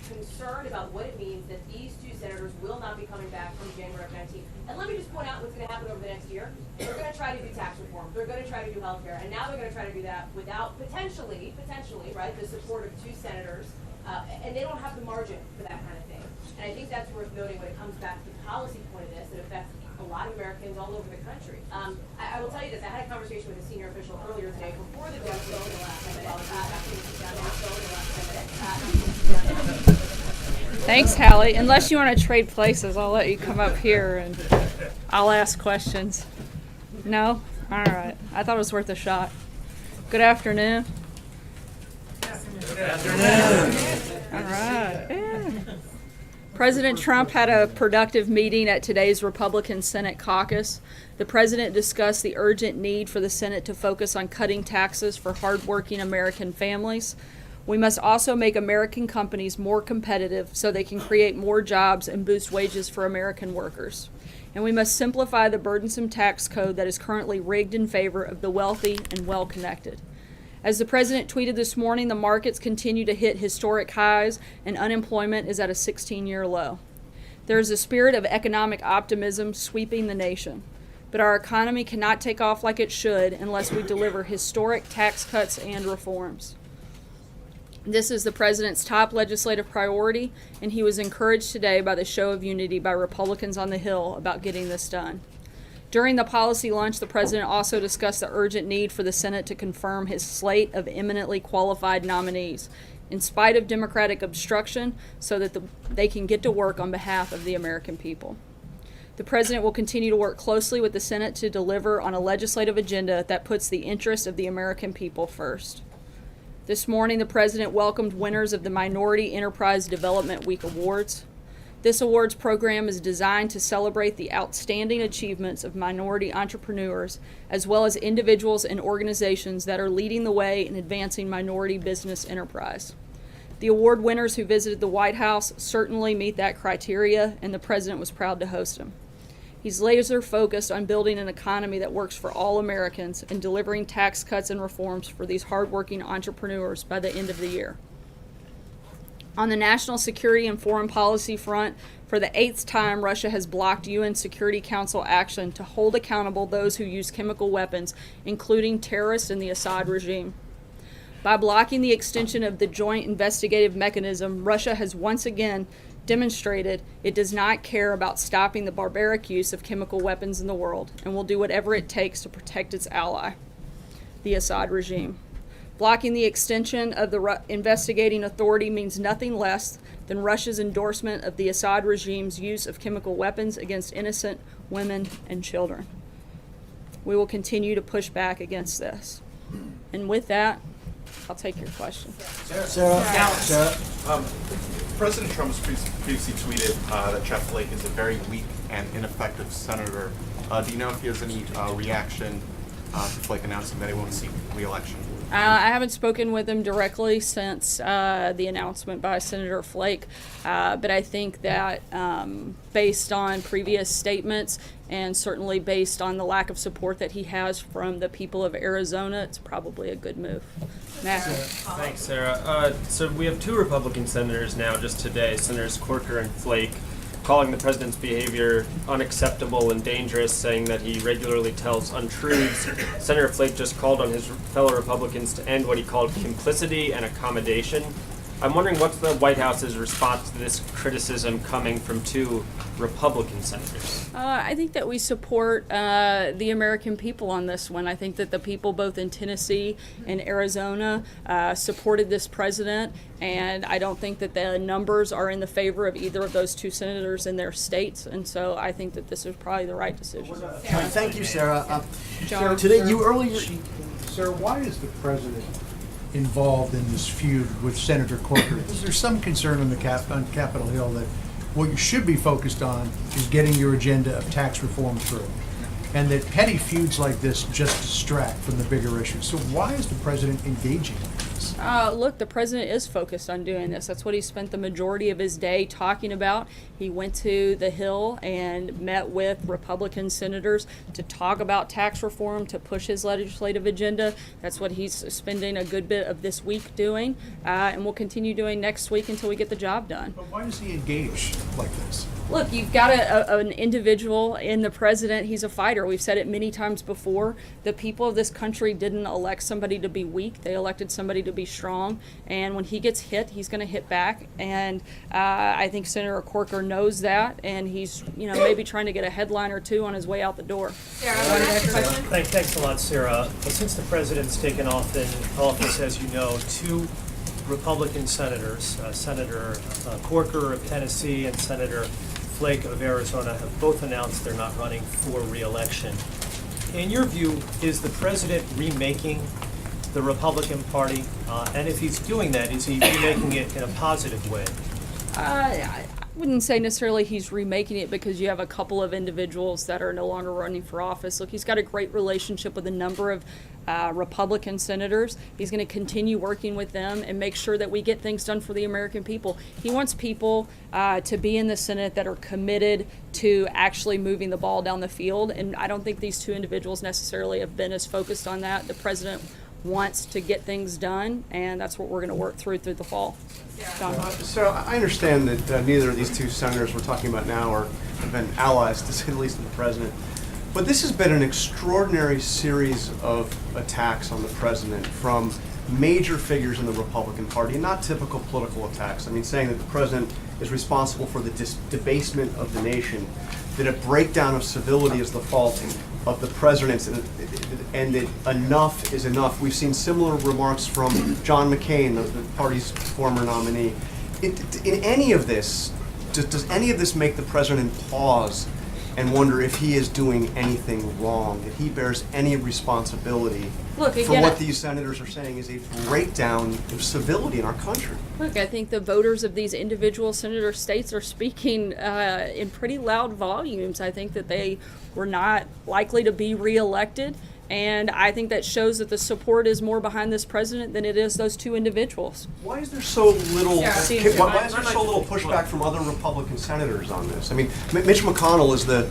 concerned about what it means that these two senators will not be coming back from January of 19. And let me just point out what's going to happen over the next year. They're going to try to do tax reform. They're going to try to do health care. And now they're going to try to do that without potentially, right, the support of two senators. And they don't have the margin for that kind of thing. And I think that's worth noting when it comes back to the policy point of this that affects a lot of Americans all over the country. I will tell you this. I had a conversation with a senior official earlier today before the death bill. Thanks, Hallie. Unless you want to trade places, I'll let you come up here and I'll ask questions. No? All right. I thought it was worth a shot. Good afternoon. Good afternoon. All right. Yeah. President Trump had a productive meeting at today's Republican Senate caucus. The president discussed the urgent need for the Senate to focus on cutting taxes for hardworking American families. We must also make American companies more competitive so they can create more jobs and boost wages for American workers. And we must simplify the burdensome tax code that is currently rigged in favor of the wealthy and well-connected. As the president tweeted this morning, the markets continue to hit historic highs and unemployment is at a 16-year low. There is a spirit of economic optimism sweeping the nation, but our economy cannot take off like it should unless we deliver historic tax cuts and reforms. This is the president's top legislative priority, and he was encouraged today by the show of unity by Republicans on the Hill about getting this done. During the policy lunch, the president also discussed the urgent need for the Senate to confirm his slate of eminently qualified nominees, in spite of Democratic obstruction, so that they can get to work on behalf of the American people. The president will continue to work closely with the Senate to deliver on a legislative agenda that puts the interests of the American people first. This morning, the president welcomed winners of the Minority Enterprise Development Week Awards. This awards program is designed to celebrate the outstanding achievements of minority entrepreneurs, as well as individuals and organizations that are leading the way in advancing minority business enterprise. The award winners who visited the White House certainly meet that criteria, and the president was proud to host them. He's laser focused on building an economy that works for all Americans and delivering tax cuts and reforms for these hardworking entrepreneurs by the end of the year. On the national security and foreign policy front, for the 8th time, Russia has blocked UN Security Council action to hold accountable those who use chemical weapons, including terrorists in the Assad regime. By blocking the extension of the Joint Investigative Mechanism, Russia has once again demonstrated it does not care about stopping the barbaric use of chemical weapons in the world and will do whatever it takes to protect its ally, the Assad regime. Blocking the extension of the investigating authority means nothing less than Russia's endorsement of the Assad regime's use of chemical weapons against innocent women and children. We will continue to push back against this. And with that, I'll take your question. Sarah. President Trump previously tweeted that Jeff Flake is a very weak and ineffective senator. Do you know if he has any reaction to Flake announcing that he won't seek re-election? I haven't spoken with him directly since the announcement by Senator Flake, but I think that based on previous statements and certainly based on the lack of support that he has from the people of Arizona, it's probably a good move. Matt? Thanks, Sarah. So we have two Republican senators now just today, Senators Corker and Flake, calling the president's behavior unacceptable and dangerous, saying that he regularly tells untruths. Senator Flake just called on his fellow Republicans to end what he called complicity and accommodation. I'm wondering what's the White House's response to this criticism coming from two Republican senators? I think that we support the American people on this one. I think that the people both in Tennessee and Arizona supported this president, and I don't think that the numbers are in the favor of either of those two senators in their states, and so I think that this is probably the right decision. Thank you, Sarah. John? Today, you earlier... Sir, why is the president involved in this feud with Senator Corker? Is there some concern on Capitol Hill that what you should be focused on is getting your agenda of tax reform through, and that petty feuds like this just distract from the bigger issues? So why is the president engaging? this? Look, the president is focused on doing this. That's what he spent the majority of his day talking about. He went to the Hill and met with Republican senators to talk about tax reform, to push his legislative agenda. That's what he's spending a good bit of this week doing, and we'll continue doing next week until we get the job done. But why does he engage like this? Look, you've got an individual in the president. He's a fighter. We've said it many times before. The people of this country didn't elect somebody to be weak. They elected somebody to be strong. And when he gets hit, he's going to hit back. And I think Senator Corker knows that. And he's, maybe trying to get a headline or two on his way out the door. Sarah, want to ask a question? Thanks a lot, Sarah. Well, since the president's taken off in office, as you know, two Republican senators, Senator Corker of Tennessee and Senator Flake of Arizona, have both announced they're not running for re-election. In your view, is the president remaking the Republican Party? And if he's doing that, is he remaking it in a positive way? I wouldn't say necessarily he's remaking it because you have a couple of individuals that are no longer running for office. Look, he's got a great relationship with a number of Republican senators. He's going to continue working with them and make sure that we get things done for the American people. He wants people to be in the Senate that are committed to actually moving the ball down the field, and I don't think these two individuals necessarily have been as focused on that. The president wants to get things done, and that's what we're going to work through the fall. John? So I understand that neither of these two senators we're talking about now have been allies, to say the least, of the president. But this has been an extraordinary series of attacks on the president from major figures in the Republican Party, not typical political attacks. I mean, saying that the president is responsible for the debasement of the nation, that a breakdown of civility is the fault of the president, and that enough is enough. We've seen similar remarks from John McCain, the party's former nominee. In any of this, does any of this make the president pause and wonder if he is doing anything wrong, that he bears any responsibility for what these senators are saying is a breakdown of civility in our country? Look, I think the voters of these individual senator states are speaking in pretty loud volumes. I think that they were not likely to be reelected, and I think that shows that the support is more behind this president than it is those two individuals. Why is there so little? Yeah. Why is there so little pushback from other Republican senators on this? I mean, Mitch McConnell is the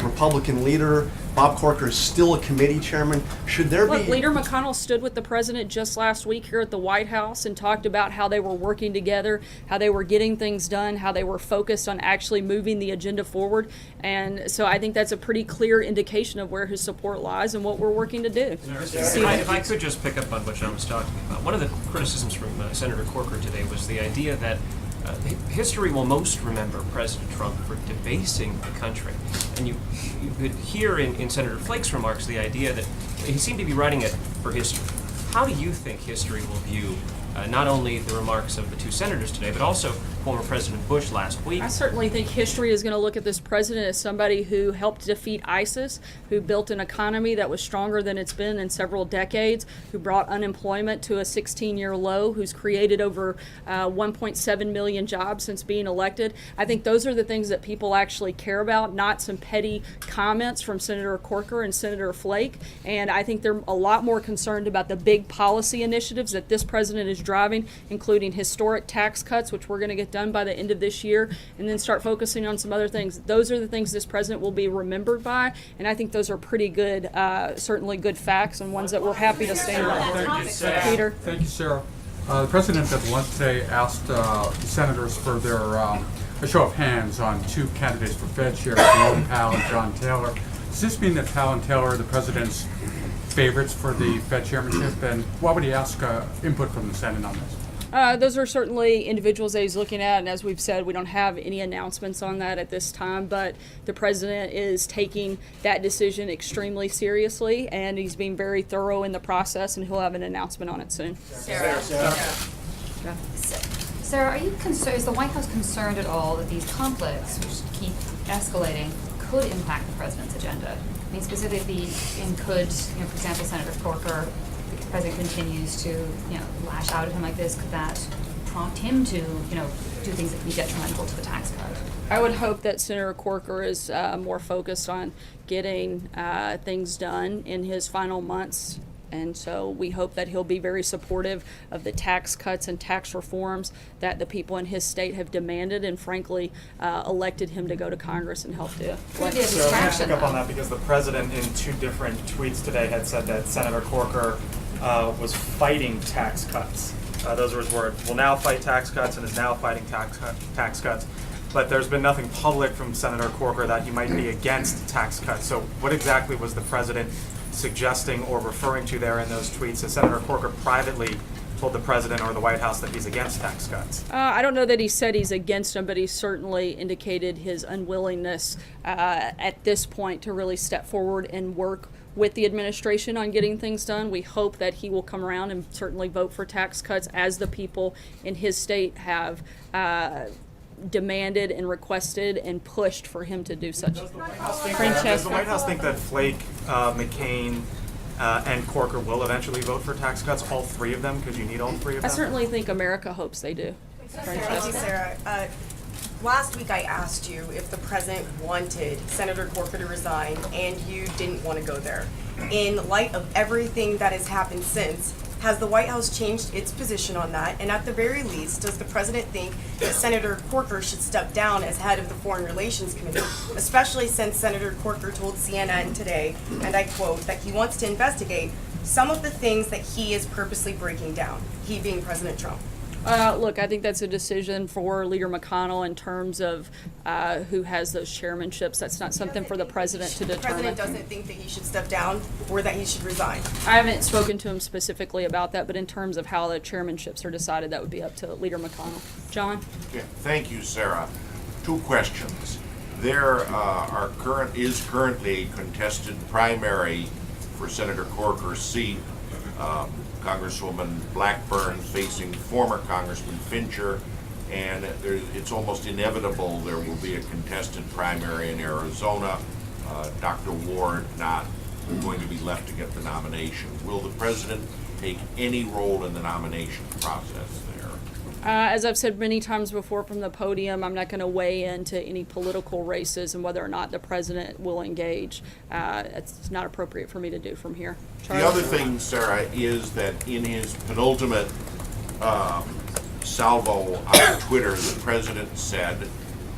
Republican leader. Bob Corker is still a committee chairman. Should there Look, be? Leader McConnell stood with the president just last week here at the White House and talked about how they were working together, how they were getting things done, how they were focused on actually moving the agenda forward. And so I think that's a pretty clear indication of where his support lies and what we're working to do. If I could just pick up on what John was talking about. One of the criticisms from Senator Corker today was the idea that history will most remember President Trump for debasing the country. And you could hear in Senator Flake's remarks the idea that he seemed to be writing it for history. How do you think history will view not only the remarks of the two senators today, but also former President Bush last week? I certainly think history is going to look at this president as somebody who helped defeat ISIS, who built an economy that was stronger than it's been in several decades, who brought unemployment to a 16-year low, who's created over 1.7 million jobs since being elected. I think those are the things that people actually care about, not some petty comments from Senator Corker and Senator Flake. And I think they're a lot more concerned about the big policy initiatives that this president is driving, including historic tax cuts, which we're going to get done by the end of this year, and then start focusing on some other things. Those are the things this president will be remembered by, and I think those are pretty good, certainly good facts and ones that we're happy to stand on. Peter? Thank you, Sarah. The president at lunch today asked the senators for their a show of hands on two candidates for Fed chair, Jerome Powell and John Taylor. Does this mean that Powell and Taylor are the president's favorites for the Fed chairmanship, and what would he ask input from the Senate on this? Those are certainly individuals that he's looking at, and as we've said, we don't have any announcements on that at this time, but the president is taking that decision extremely seriously, and he's being very thorough in the process, and he'll have an announcement on it soon. Sarah. Sarah, are you concerned? Is the White House concerned at all that these conflicts, which keep escalating, could impact the president's agenda? I mean, specifically, could, for example, Senator Corker, if the president continues to, lash out at him like this, could that prompt him to, do things that can be detrimental to the tax code? I would hope that Senator Corker is more focused on getting things done in his final months And so we hope that he'll be very supportive of the tax cuts and tax reforms that the people in his state have demanded and frankly elected him to go to Congress and help do. Could be a So I'm going to distraction. pick up on that because the president in 2 different tweets today had said that Senator Corker was fighting tax cuts. Those were his words. Will now fight tax cuts and is now fighting tax cuts. But there's been nothing public from Senator Corker that he might be against tax cuts. So what exactly was the president suggesting or referring to there in those tweets? Has Senator Corker privately told the president or the White House that he's against tax cuts? I don't know that he said he's against them, but he certainly indicated his unwillingness at this point to really step forward and work with the administration on getting things done. We hope that he will come around and certainly vote for tax cuts as the people in his state have demanded and requested and pushed for him to do such. Does the White House think that Flake, McCain, and Corker will eventually vote for tax cuts, all 3 of them, because you need all 3 of I them? certainly think America hopes they do. Thank you, Sarah. Last week I asked you if the president wanted Senator Corker to resign, and you didn't want to go there. In light of everything that has happened since, has the White House changed its position on that? And at the very least, does the president think that Senator Corker should step down as head of the Foreign Relations Committee, especially since Senator Corker told CNN today, and I quote, that he wants to investigate some of the things that he is purposely breaking down, he being President Trump? Look, I think that's a decision for Leader McConnell in terms of who has those chairmanships. That's not something for the president to The determine. president doesn't think that he should step down or that he should resign. I haven't spoken to him specifically about that, but in terms of how the chairmanships are decided, that would be up to Leader McConnell. John? Okay, thank you, Sarah. 2 questions. There is currently a contested primary for Senator Corker's seat. Congresswoman Blackburn facing former Congressman Fincher, and it's almost inevitable there will be a contested primary in Arizona. Dr. Ward not going to be left to get the nomination. Will the president take any role in the nomination process there? As I've said many times before from the podium, I'm not going to weigh into any political races and whether or not the president will engage. It's not appropriate for me to do from here. Charlie? The other thing, Sarah, is that in his penultimate salvo on Twitter, the president said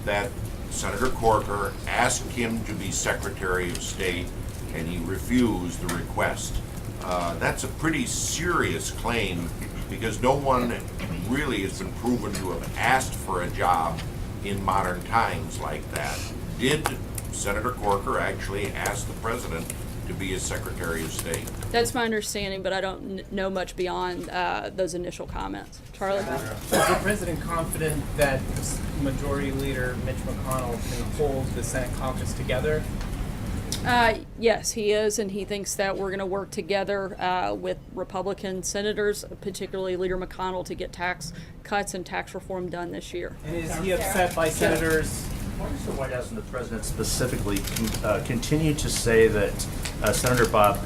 that Senator Corker asked him to be Secretary of State and he refused the request. That's a pretty serious claim because no one really has been proven to have asked for a job in modern times like that. Did Senator Corker actually ask the president to be his Secretary of State? That's my understanding, but I don't know much beyond those initial comments. Charlie? Is the president confident that Majority Leader Mitch McConnell can hold the Senate caucus together? Yes, he is, and he thinks that we're going to work together with Republican senators, particularly Leader McConnell, to get tax cuts and tax reform done this year. And is he upset by senators? Why does the White House and the president specifically continue to say that Senator Bob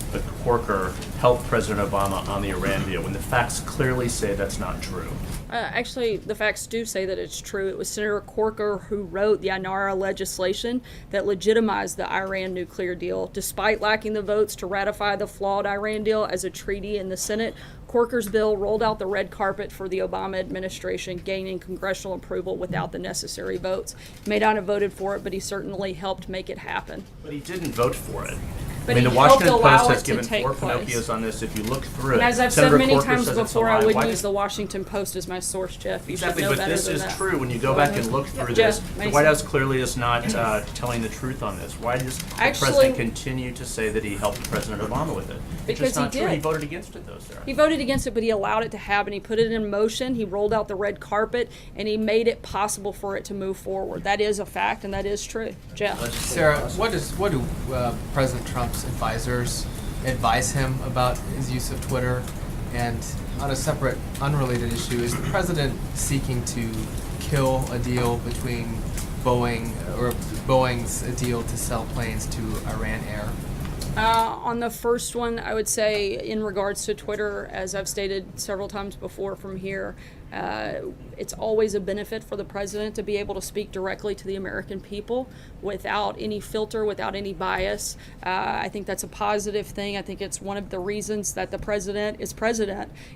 Corker helped President Obama on the Iran deal when the facts clearly say that's not true? Actually, the facts do say that it's true. It was Senator Corker who wrote the INARA legislation that legitimized the Iran nuclear deal. Despite lacking the votes to ratify the flawed Iran deal as a treaty in the Senate, Corker's bill rolled out the red carpet for the Obama administration, gaining congressional approval without the necessary votes. He may not have voted for it, but he certainly helped make it happen. But he didn't vote for it. But I mean, he the Washington helped allow Post has it to given take 4 place. Pinocchios on this. If you look through And it, as I've Senator said many Corker times says it's a before, I lie. wouldn't Why use did- the Washington Post as my source, Jeff. You Exactly, should know but better this than is that. true. When you go back and look through Jeff, this, the Mason. White House clearly is not telling the truth on this. Why does the Actually- president continue to say that he helped President Obama with it? It's Because just not he true. He did. voted against it, though, Sarah. He voted against it, but he allowed it to happen. He put it in motion. He rolled out the red carpet, and he made it possible for it to move forward. That is a fact, and that is true. Jeff? Sarah, what do President Trump's advisors advise him about his use of Twitter? And on a separate, unrelated issue, is the president seeking to kill a deal between Boeing, or Boeing's a deal to sell planes to Iran Air? On the first one, I would say in regards to Twitter, as I've stated several times before from here, It's always a benefit for the president to be able to speak directly to the American people without any filter, without any bias. I think that's a positive thing. I think it's one of the reasons that the president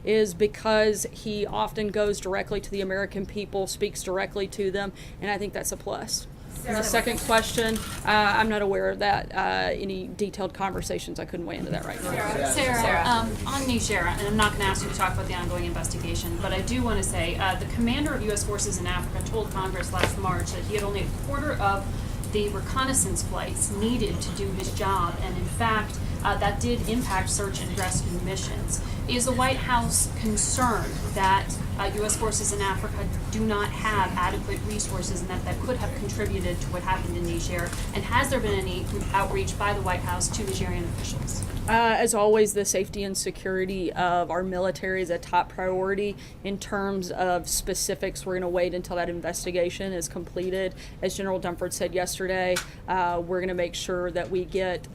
is because he often goes directly to the American people, speaks directly to them, and I think that's a plus. And the second question, I'm not aware of that, any detailed conversations. I couldn't weigh into that right now. Sarah, on Niger, and I'm not going to ask you to talk about the ongoing investigation, but I do want to say the commander of U.S. forces in Africa told Congress last March that he had only a quarter of the reconnaissance flights needed to do his job, and in fact, that did impact search and rescue missions. Is the White House concerned that U.S. forces in Africa do not have adequate resources and that could have contributed to what happened in Niger? And has there been any outreach by the White House to Nigerian officials? As always, the safety and security of our military is a top priority. In terms of specifics, we're going to wait until that investigation is completed. As General Dunford said yesterday, we're going to make sure that we get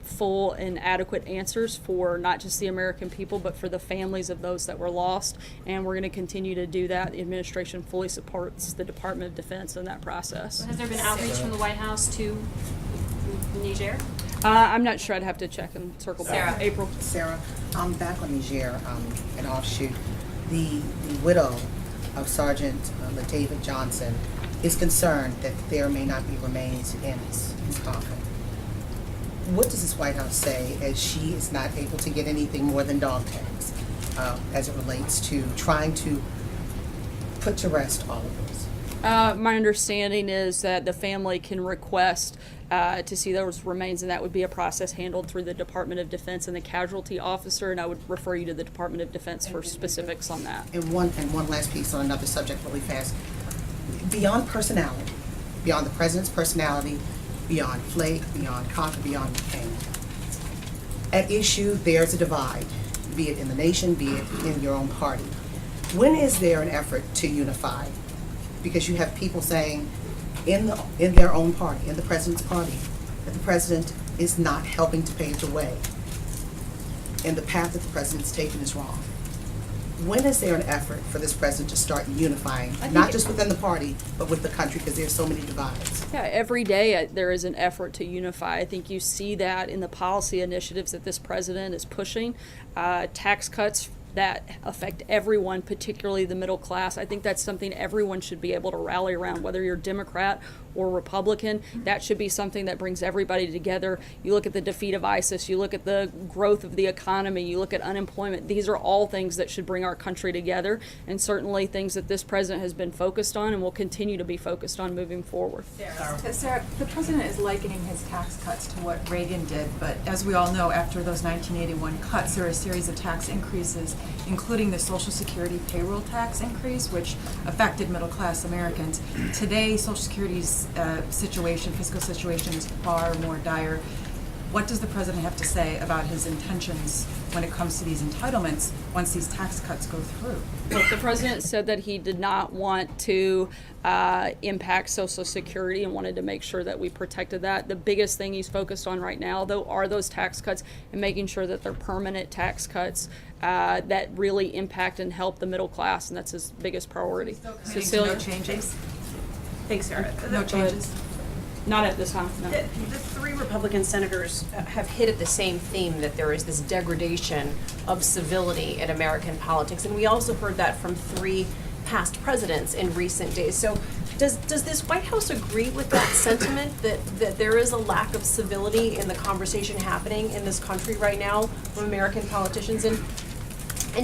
full and adequate answers for not just the American people, but for the families of those that were lost. And we're going to continue to do that. The administration fully supports the Department of Defense in that process. Has there been outreach from the White House to Niger? I'm not sure. I'd have to check and circle back. April. Sarah, back on Niger, an offshoot. The widow of Sergeant LaDavid Johnson is concerned that there may not be remains in his coffin. What does this White House say as she is not able to get anything more than dog tags as it relates to trying to put to rest all of this? My understanding is that the family can request to see those remains, and that would be a process handled through the Department of Defense and the casualty officer, and I would refer you to the Department of Defense for specifics on that. And one last piece on another subject really fast. Beyond personality, beyond the president's personality, beyond Flake, beyond Cocker, beyond McCain. At issue, there's a divide, be it in the nation, be it in your own party. When is there an effort to unify? Because you have people saying in their own party, in the president's party, that the president is not helping to pave the way. And the path that the president's taken is wrong. When is there an effort for this president to start unifying, not just within the party, but with the country, because there's so many divides? Yeah, every day there is an effort to unify. I think you see that in the policy initiatives that this president is pushing, tax cuts that affect everyone, particularly the middle class. I think that's something everyone should be able to rally around, whether you're Democrat or Republican. That should be something that brings everybody together. You look at the defeat of ISIS, you look at the growth of the economy, you look at unemployment. These are all things that should bring our country together, and certainly things that this president has been focused on and will continue to be focused on moving forward. Sarah, the president is likening his tax cuts to what Reagan did, but as we all know, after those 1981 cuts, there were a series of tax increases, including the Social Security payroll tax increase, which affected middle-class Americans. Today, Social Security's fiscal situation is far more dire. What does the president have to say about his intentions when it comes to these entitlements once these tax cuts go through? Look, the president said that he did not want to impact Social Security and wanted to make sure that we protected that. The biggest thing he's focused on right now, though, are those tax cuts and making sure that they're permanent tax cuts that really impact and help the middle class, and that's his biggest priority. Cecilia? No changes? Thanks, Sarah. No changes? Not at this time, no. The three Republican senators have hit at the same theme, that there is this degradation of civility in American politics. And we also heard that from three past presidents in recent days. So does this White House agree with that sentiment, that there is a lack of civility in the conversation happening in this country right now from American politicians? And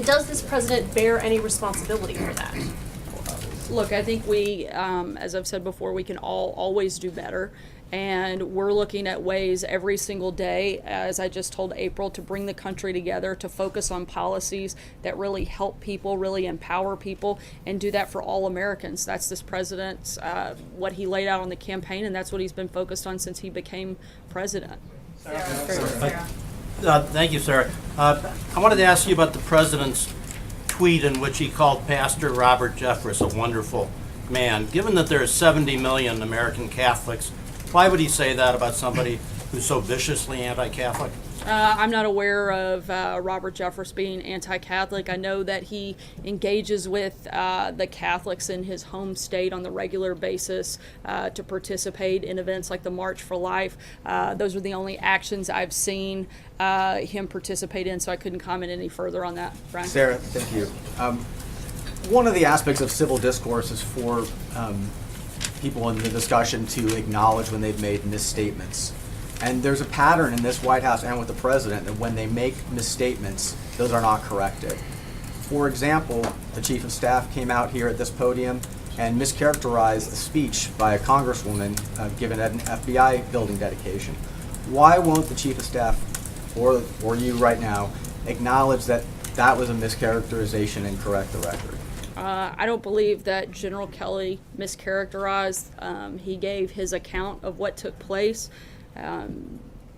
does this president bear any responsibility for that? Look, I think we, as I've said before, we can always do better. And we're looking at ways every single day, as I just told April, to bring the country together, to focus on policies that really help people, really empower people, and do that for all Americans. That's this president's, what he laid out on the campaign, and that's what he's been focused on since he became president. Thank you, Sarah. I wanted to ask you about the president's tweet in which he called Pastor Robert Jeffress a wonderful man. Given that there are 70 million American Catholics, why would he say that about somebody who's so viciously anti-Catholic? I'm not aware of Robert Jeffress being anti-Catholic. I know that he engages with the Catholics in his home state on the regular basis to participate in events like the March for Life. Those are the only actions I've seen him participate in, so I couldn't comment any further on that. Brian? Sarah, thank you. One of the aspects of civil discourse is for people in the discussion to acknowledge when they've made misstatements. And there's a pattern in this White House and with the president that when they make misstatements, those are not corrected. For example, the chief of staff came out here at this podium and mischaracterized a speech by a congresswoman given at an FBI building dedication. Why won't the chief of staff or you right now acknowledge that that was a mischaracterization and correct the record? I don't believe that General Kelly mischaracterized. He gave his account of what took place.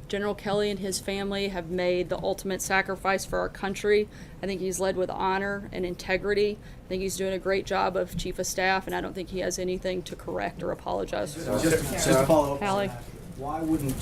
General Kelly and his family have made the ultimate sacrifice for our country. I think he's led with honor and integrity. I think he's doing a great job of chief of staff, and I don't think he has anything to correct or apologize for. Just to follow up, Hallie? why wouldn't,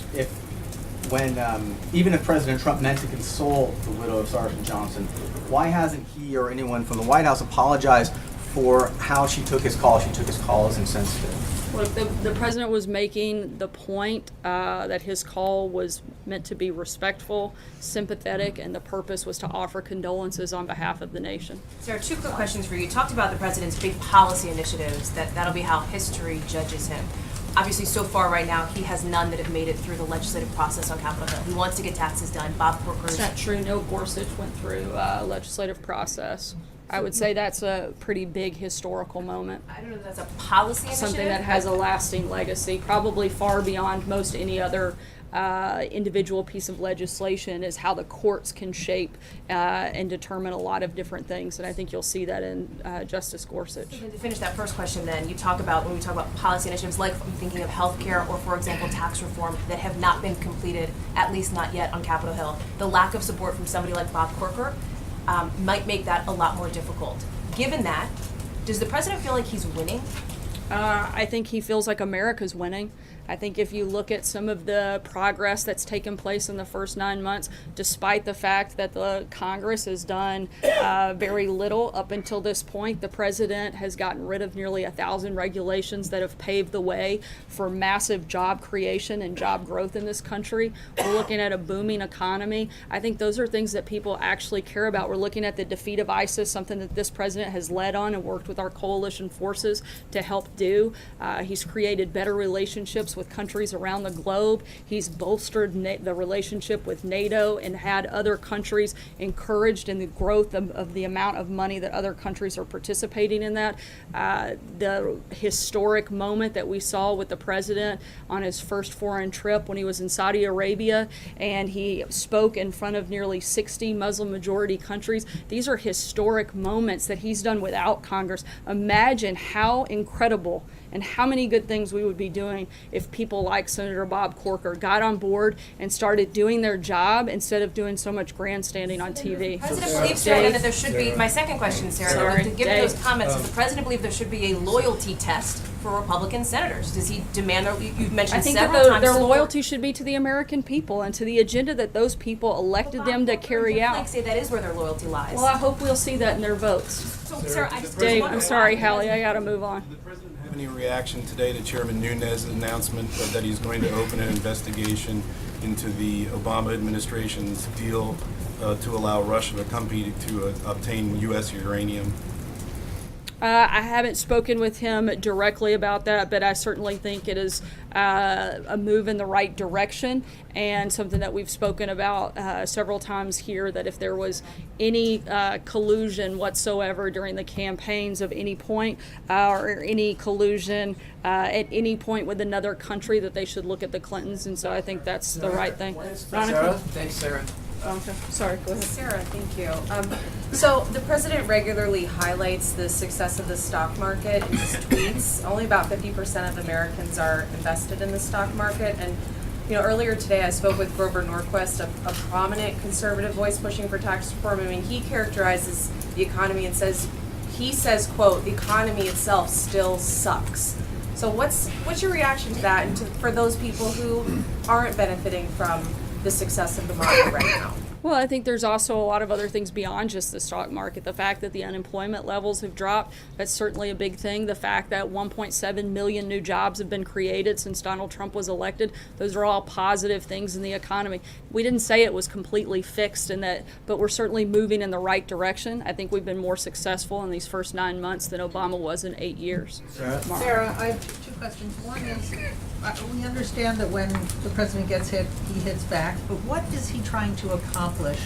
even if President Trump meant to console the widow of Sergeant Johnson, why hasn't he or anyone from the White House apologized for how she took his call? She took his call as insensitive. Look, the president was making the point that his call was meant to be respectful, sympathetic, and the purpose was to offer condolences on behalf of the nation. Sarah, two quick questions for you. You talked about the president's big policy initiatives, that'll be how history judges him. Obviously, so far right now, he has none that have made it through the legislative process on Capitol Hill. He wants to get taxes done. Bob Corker's... It's not true. No Gorsuch went through legislative process. I would say that's a pretty big historical moment. I don't know if that's a policy initiative. Something that has a lasting legacy, probably far beyond most any other individual piece of legislation, is how the courts can shape and determine a lot of different things. And I think you'll see that in Justice Gorsuch. So to finish that first question then, you talk about, when we talk about policy initiatives, like I'm thinking of healthcare or, for example, tax reform that have not been completed, at least not yet on Capitol Hill. The lack of support from somebody like Bob Corker might make that a lot more difficult. Given that, does the president feel like he's winning? I think he feels like America's winning. I think if you look at some of the progress that's taken place in the first 9 months, despite the fact that the Congress has done very little up until this point, the president has gotten rid of nearly 1,000 regulations that have paved the way for massive job creation and job growth in this country. We're looking at a booming economy. I think those are things that people actually care about. We're looking at the defeat of ISIS, something that this president has led on and worked with our coalition forces to help do. He's created better relationships with countries around the globe. He's bolstered the relationship with NATO and had other countries encouraged in the growth of the amount of money that other countries are participating in that. The historic moment that we saw with the president on his first foreign trip when he was in Saudi Arabia and he spoke in front of nearly 60 Muslim majority countries. These are historic moments that he's done without Congress. Imagine how incredible and how many good things we would be doing if people like Senator Bob Corker got on board and started doing their job instead of doing so much grandstanding on TV. The president believes, Sarah, that there should be, my second question, Sarah, given those comments, does the president believe there should be a loyalty test for Republican senators? Does he demand, you've mentioned several times, their loyalty should be to the American people and to the agenda that those people elected them to carry out. Like say that is where their loyalty lies. Well, I hope we'll see that in their votes. So, Sarah, I just Dave, I'm sorry, Hallie, I gotta move on. Any reaction today to Chairman Nunes' announcement that he's going to open an investigation into the Obama administration's deal to allow Russia to compete to obtain U.S. uranium? I haven't spoken with him directly about that, but I certainly think it is a move in the right direction and something that we've spoken about several times here, that if there was any collusion whatsoever during the campaigns of any point or any collusion at any point with another country, that they should look at the Clintons, and so I think that's the right thing. Sarah? Thanks, Sarah. Okay. Sorry, go ahead. Sarah, thank you. So the president regularly highlights the success of the stock market in his tweets. Only about 50% of Americans are invested in the stock market. And earlier today I spoke with Grover Norquist, a prominent conservative voice pushing for tax reform. I mean, he characterizes the economy and says, quote, the economy itself still sucks. So what's your reaction to that, and for those people who aren't benefiting from the success of the market right now? Well, I think there's also a lot of other things beyond just the stock market. The fact that the unemployment levels have dropped, that's certainly a big thing. The fact that 1.7 million new jobs have been created since Donald Trump was elected, those are all positive things in the economy. We didn't say it was completely fixed in that, but we're certainly moving in the right direction. I think we've been more successful in these first 9 months than Obama was in 8 years. Mark. Sarah, I have two questions. One is, we understand that when the president gets hit, he hits back, but what is he trying to accomplish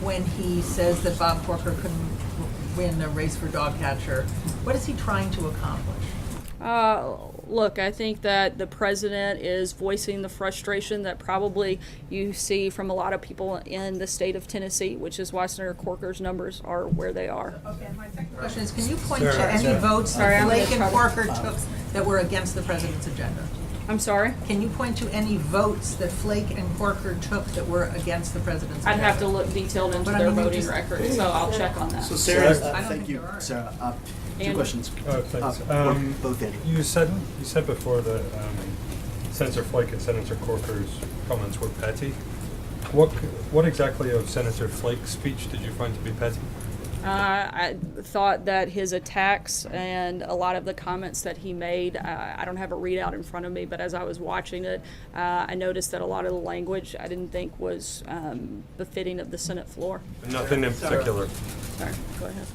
when he says that Bob Corker couldn't win a race for dog catcher? What is he trying to accomplish? Look, I think that the president is voicing the frustration that probably you see from a lot of people in the state of Tennessee, which is why Senator Corker's numbers are where they are. Okay, my second question is, can you point to any votes that Flake and Corker took that were against the president's agenda? I'm sorry? Can you point to any votes that Flake and Corker took that were against the president's agenda? I'd have to look detailed into their voting records, so I'll check on that. So Sarah, I don't thank you, Sarah. Two Andy? questions. Thanks. Both Andy. You said before that Senator Flake and Senator Corker's comments were petty. What exactly of Senator Flake's speech did you find to be petty? I thought that his attacks and a lot of the comments that he made, I don't have a readout in front of me, but as I was watching it, I noticed that a lot of the language I didn't think was befitting of the Senate floor. Nothing in particular. Sorry, go ahead.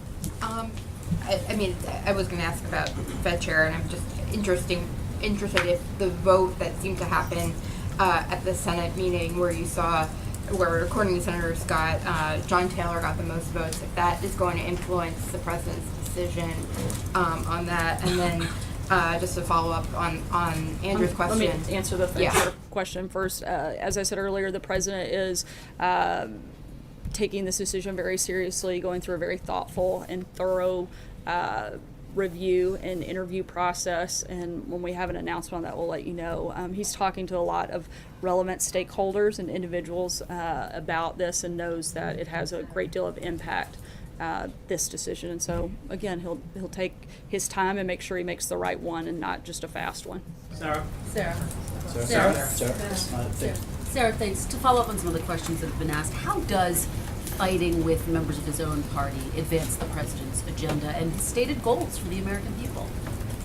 I was going to ask about Fed Chair, and I'm just interested if the vote that seemed to happen at the Senate meeting where you saw, where according to Senator Scott, John Taylor got the most votes, if that is going to influence the president's decision on that. And then just to follow up on Andrew's question. Let me answer the Fed Chair question first. As I said earlier, the president is taking this decision very seriously, going through a very thoughtful and thorough review and interview process, and when we have an announcement on that, we'll let you know. He's talking to a lot of relevant stakeholders and individuals about this, and knows that it has a great deal of impact, this decision. And so again, he'll take his time and make sure he makes the right one and not just a fast one. Sarah, thanks. To follow up on some of the questions that have been asked, how does fighting with members of his own party advance the president's agenda and his stated goals for the American people?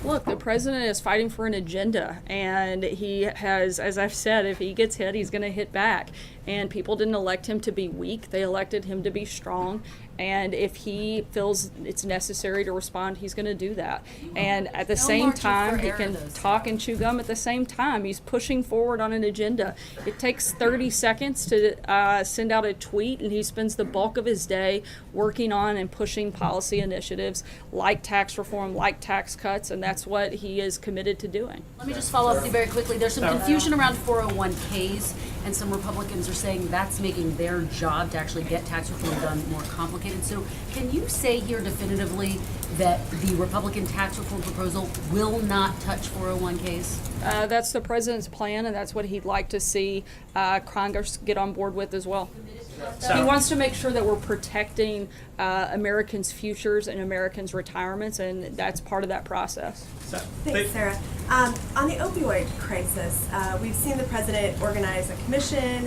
Look, the president is fighting for an agenda, and he has, as I've said, if he gets hit, he's going to hit back. And people didn't elect him to be weak. They elected him to be strong. And if he feels it's necessary to respond, he's going to do that. And at the same time, he can talk and chew gum at the same time. He's pushing forward on an agenda. It takes 30 seconds to send out a tweet, and he spends the bulk of his day working on and pushing policy initiatives like tax reform, like tax cuts, and that's what he is committed to doing. Let me just follow up with you very quickly. There's some confusion around 401ks, and some Republicans are saying that's making their job to actually get tax reform done more complicated. So can you say here definitively that the Republican tax reform proposal will not touch 401ks? That's the president's plan, and that's what he'd like to see Congress get on board with as well. He wants to make sure that we're protecting Americans' futures and Americans' retirements, and that's part of that process. Thanks, Sarah. On the opioid crisis, we've seen the president organize a commission.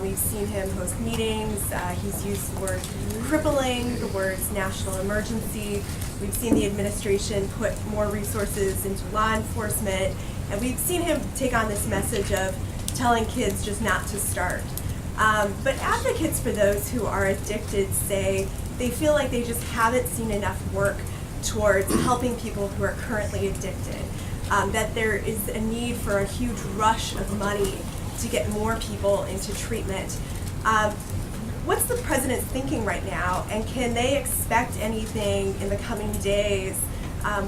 We've seen him host meetings. He's used the word crippling, the words national emergency. We've seen the administration put more resources into law enforcement. And we've seen him take on this message of telling kids just not to start. But advocates for those who are addicted say they feel like they just haven't seen enough work towards helping people who are currently addicted, that there is a need for a huge rush of money to get more people into treatment. What's the president thinking right now, and can they expect anything in the coming days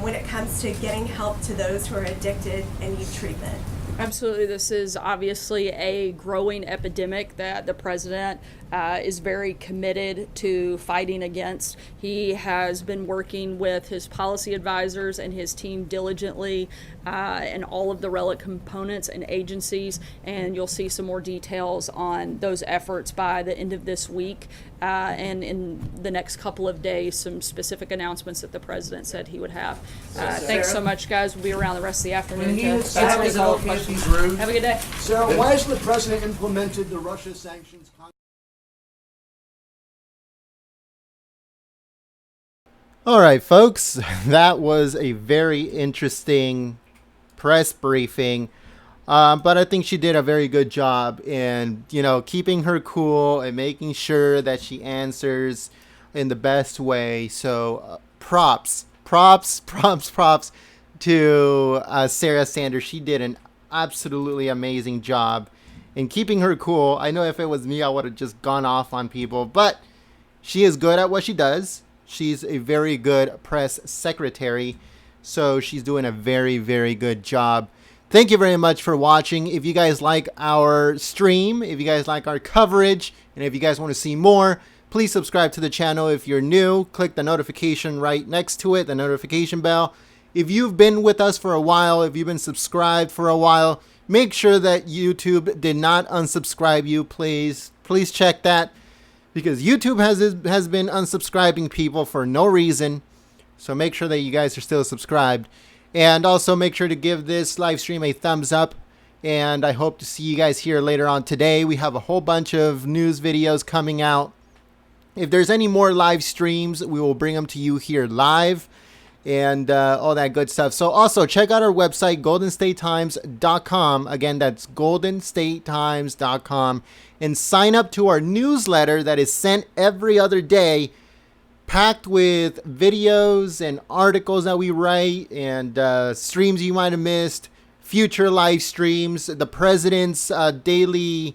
when it comes to getting help to those who are addicted and need treatment? Absolutely. This is obviously a growing epidemic that the president is very committed to fighting against. He has been working with his policy advisors and his team diligently and all of the relevant components and agencies, and you'll see some more details on those efforts by the end of this week, and in the next couple of days, some specific announcements that the president said he would have. Thanks so much, guys. We'll be around the rest of the afternoon to answer any follow-up questions. Have a good day. Sarah, why hasn't the president implemented the Russia sanctions? All right, folks, that was a very interesting press briefing. But I think she did a very good job in, keeping her cool and making sure that she answers in the best way. So props to Sarah Sanders. She did an absolutely amazing job in keeping her cool. I know if it was me, I would have just gone off on people, but she is good at what she does. She's a very good press secretary, so she's doing a very, very good job. Thank you very much for watching. If you guys like our stream, if you guys like our coverage, and if you guys want to see more, please subscribe to the channel. If you're new, click the notification right next to it, the notification bell. If you've been with us for a while, if you've been subscribed for a while, make sure that YouTube did not unsubscribe you, please. Please check that, because YouTube has been unsubscribing people for no reason. So make sure that you guys are still subscribed. And also make sure to give this live stream a thumbs up. And I hope to see you guys here later on today. We have a whole bunch of news videos coming out. If there's any more live streams, we will bring them to you here live. And all that good stuff. So also check out our website, goldenstatetimes.com. Again, that's goldenstatetimes.com. And sign up to our newsletter that is sent every other day, packed with videos and articles that we write and streams you might have missed, future live streams, the president's daily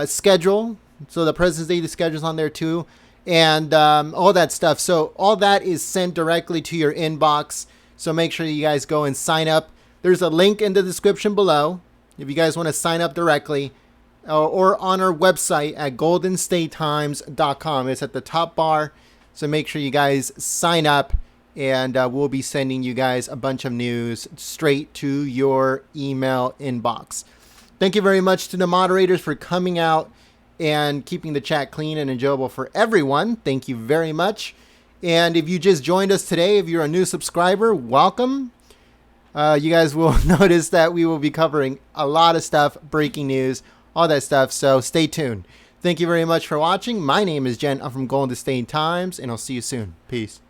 schedule. So the president's daily schedule is on there too. And all that stuff. So all that is sent directly to your inbox. So make sure you guys go and sign up. There's a link in the description below if you guys want to sign up directly, or on our website at goldenstatetimes.com. It's at the top bar. So make sure you guys sign up, and we'll be sending you guys a bunch of news straight to your email inbox. Thank you very much to the moderators for coming out and keeping the chat clean and enjoyable for everyone. Thank you very much. And if you just joined us today, if you're a new subscriber, welcome. You guys will notice that we will be covering a lot of stuff, breaking news, all that stuff. So stay tuned. Thank you very much for watching. My name is Jen. I'm from Golden State Times, and I'll see you soon. Peace.